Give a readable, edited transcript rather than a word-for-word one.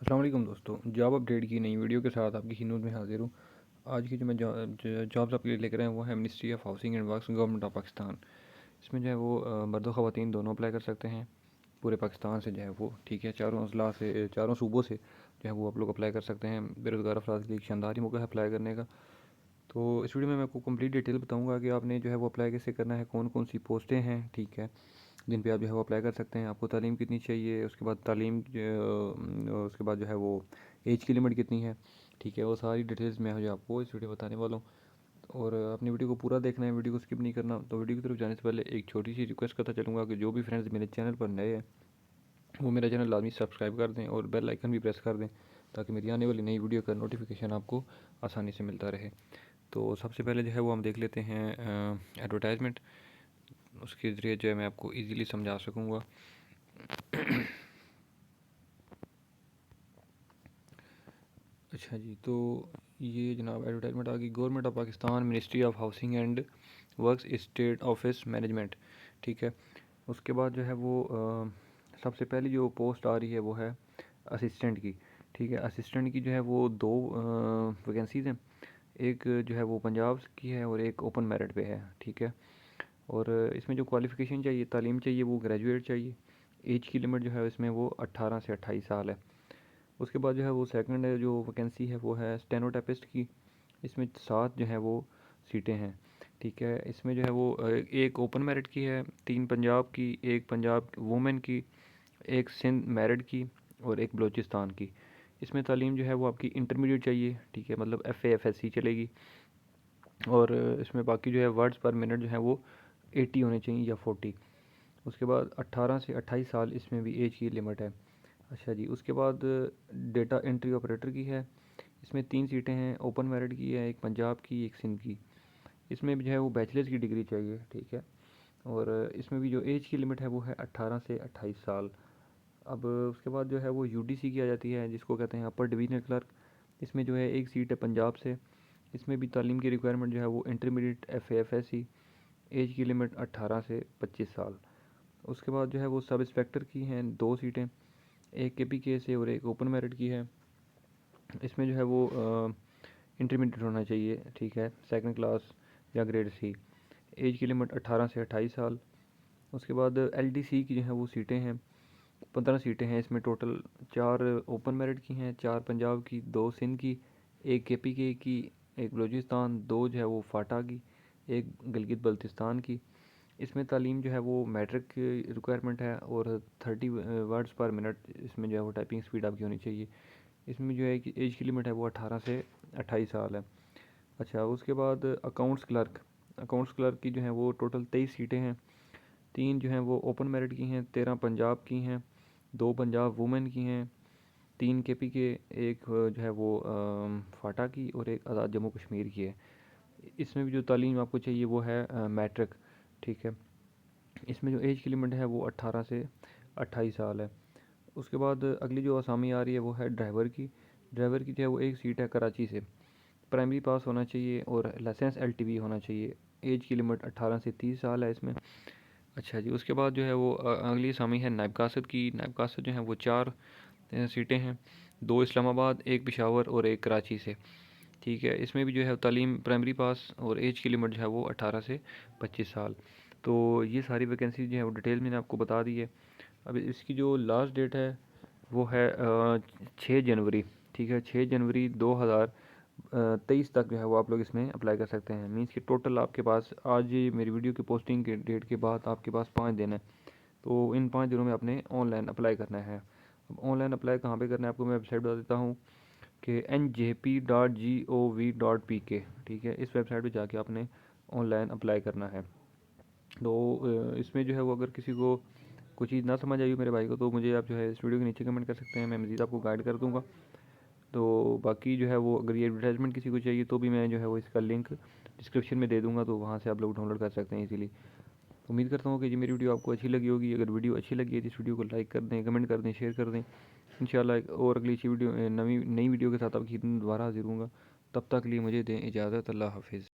अस्सलाम वालेकुम दोस्तों, जॉब अपडेट की नई वीडियो के साथ आपकी खिदमत में हाजिर हूँ। आज की जो मैं जॉब्स आपके लिए लेकर आया हूँ वो है ministry of housing and works government of Pakistan. इसमें जो है वो मर्द व ख़वातीन दोनों अप्लाई कर सकते हैं। पूरे पाकिस्तान से जो है वो ठीक है, चारों अजला से, चारों सूबों से जो है वो आप लोग अप्लाई कर सकते हैं। बेरोज़गार अफराद के लिए एक शानदार ही मौका है अप्लाई करने का। तो इस वीडियो में मैं आपको कंप्लीट डिटेल बताऊंगा कि आपने जो है वो अप्लाई कैसे करना है, कौन कौन सी पोस्टें हैं, ठीक है, जिन पे आप जो है वो अप्लाई कर सकते हैं। आपको तालीम कितनी चाहिए, उसके बाद उसके बाद जो है वो एज की लिमिट कितनी है, ठीक है, वो सारी डिटेल्स मैं जो आपको इस वीडियो बताने वाला हूँ। और अपनी वीडियो को पूरा देखना है, वीडियो को स्किप नहीं करना। तो वीडियो की तरफ जाने से पहले एक छोटी सी रिक्वेस्ट करता चलूँगा कि जो भी फ्रेंड्स मेरे चैनल पर नए हैं वो मेरा चैनल लाजमी सब्सक्राइब कर दें और बेल आइकन भी प्रेस कर दें, ताकि मेरी आने वाली नई वीडियो का नोटिफिकेशन आपको आसानी से मिलता रहे। तो सबसे पहले जो है वो हम देख लेते हैं एडवर्टाइजमेंट। उसके ज़रिए जो है मैं आपको ईज़िली समझा सकूँगा। अच्छा जी, तो ये जनाब एडवर्टाइजमेंट आ गई। Government of Pakistan, ministry of housing and works, state office management, ठीक है। उसके बाद जो है वो सबसे पहली जो पोस्ट आ रही है वो है असिस्टेंट की, ठीक है। असिस्टेंट की जो है वो दो वैकेंसीज़ हैं। एक जो है वो पंजाब की है और एक ओपन मेरिट पे है, ठीक है। और इसमें जो क्वालिफ़िकेशन चाहिए, तालीम चाहिए, वो ग्रेजुएट चाहिए। एज की लिमिट जो है इसमें वो 18 से 28 साल है। उसके बाद जो है वो सेकंड जो वैकेंसी है वो है स्टेनोटाइपिस्ट की। इसमें 7 जो है वो सीटें हैं, ठीक है। इसमें जो है वो एक ओपन मेरिट की है, 3 पंजाब की, एक पंजाब वुमेन की, एक सिंध मेरिट की और एक बलूचिस्तान की। इसमें तालीम जो है वो आपकी इंटरमीडिएट चाहिए, ठीक है, मतलब FA FSC चलेगी। और इसमें बाकी जो है वर्ड्स पर मिनट जो है वो 80 होने चाहिए या 40। उसके बाद 18 से 28 साल इसमें भी एज की लिमिट है। अच्छा जी, उसके बाद डेटा एंट्री ऑपरेटर की है। इसमें 3 सीटें हैं, ओपन मेरिट की है, एक पंजाब की, एक सिंध की। इसमें भी जो है वो बैचलर्स की डिग्री चाहिए, ठीक है। और इसमें भी जो एज की लिमिट है वो है 18 से 28 साल। अब उसके बाद जो है वो UDC की आ जाती है, जिसको कहते हैं अपर डिवीजनल क्लर्क। इसमें जो है एक सीट है पंजाब से। इसमें भी तालीम की रिक्वायरमेंट जो है वो इंटरमीडिएट FA FSC। एज की लिमिट 18 से 25 साल। उसके बाद जो है वो सब इंस्पेक्टर की हैं 2 सीटें, एक KPK से और एक ओपन मेरिट की है। इसमें जो है वो इंटरमीडिएट होना चाहिए, ठीक है, सेकंड क्लास या ग्रेड C। एज की लिमिट 18 से 28 साल। उसके बाद LDC की जो है वो सीटें हैं, 15 सीटें हैं। इसमें टोटल 4 ओपन मेरिट की हैं, 4 पंजाब की, 2 सिंध की, एक KPK की, एक बलूचिस्तान, 2 जो है वो फाटा की, एक गिलगित बल्तिस्तान की। इसमें तालीम जो है वो मैट्रिक की रिक्वायरमेंट है और 30 वर्ड्स पर मिनट इसमें जो है वो टाइपिंग स्पीड आपकी होनी चाहिए। इसमें जो है कि एज की लिमिट है वो 18 से 28 साल है। अच्छा, उसके बाद अकाउंट्स क्लर्क की जो है वो टोटल 23 सीटें हैं। 3 जो हैं वो ओपन मेरिट की हैं, 13 पंजाब की हैं, 2 पंजाब वुमेन की हैं, 3 KPK, एक जो है वो फाटा की और एक आज़ाद जम्मू कश्मीर की है। इसमें भी जो तालीम आपको चाहिए वो है मैट्रिक, ठीक है। इसमें जो एज की लिमिट है वो 18 से 28 साल है। उसके बाद अगली जो असामी आ रही है वो है ड्राइवर की। ड्राइवर की जो है वो एक सीट है कराची से। प्राइमरी पास होना चाहिए और लाइसेंस LTV होना चाहिए। एज की लिमिट 18 से 30 साल है इसमें। अच्छा जी, उसके बाद जो है वो अगली असामी है नायब कासद की। नायब कासद जो है वो 4 सीटें हैं, 2 इस्लामाबाद, एक पेशावर और एक कराची से, ठीक है। इसमें भी जो है तालीम प्राइमरी पास और एज की लिमिट जो है वो 18 से 25 साल। तो ये सारी वैकेंसी जो है वो डिटेल मैंने आपको बता दी है। अब इसकी जो लास्ट डेट है वो है 6 जनवरी, ठीक है। 6 जनवरी 2023 तक जो है वो आप लोग इसमें अप्लाई कर सकते हैं। मीन्स कि टोटल आपके पास आज ये मेरी वीडियो की पोस्टिंग के डेट के बाद आपके पास 5 दिन है। तो इन 5 दिनों में आपने ऑनलाइन अप्लाई करना है। अब ऑनलाइन अप्लाई कहाँ पे करना है आपको मैं वेबसाइट बता देता हूँ कि njp.gov.pk, ठीक है। इस वेबसाइट पे जाके आपने ऑनलाइन अप्लाई करना है। तो इसमें जो है वो अगर किसी को कुछ चीज़ ना समझ आई हो मेरे भाई को, तो मुझे आप जो है इस वीडियो के नीचे कमेंट कर सकते हैं, मैं मज़ीद आपको गाइड कर दूँगा। तो बाकी जो है वो अगर ये एडवर्टाइजमेंट किसी को चाहिए तो भी मैं जो है वो इसका लिंक डिस्क्रिप्शन में दे दूँगा, तो वहाँ से आप लोग डाउनलोड कर सकते हैं इजीली। उम्मीद करता हूँ कि ये मेरी वीडियो आपको अच्छी लगी होगी। अगर वीडियो अच्छी लगी है तो इस वीडियो को लाइक कर दें, कमेंट कर दें, शेयर कर दें। इंशाल्लाह एक और अगली अच्छी वीडियो नई वीडियो के साथ आपकी दोबारा हाजिर हूँगा। तब तक के लिए मुझे दें इजाज़त। अल्लाह हाफिज़।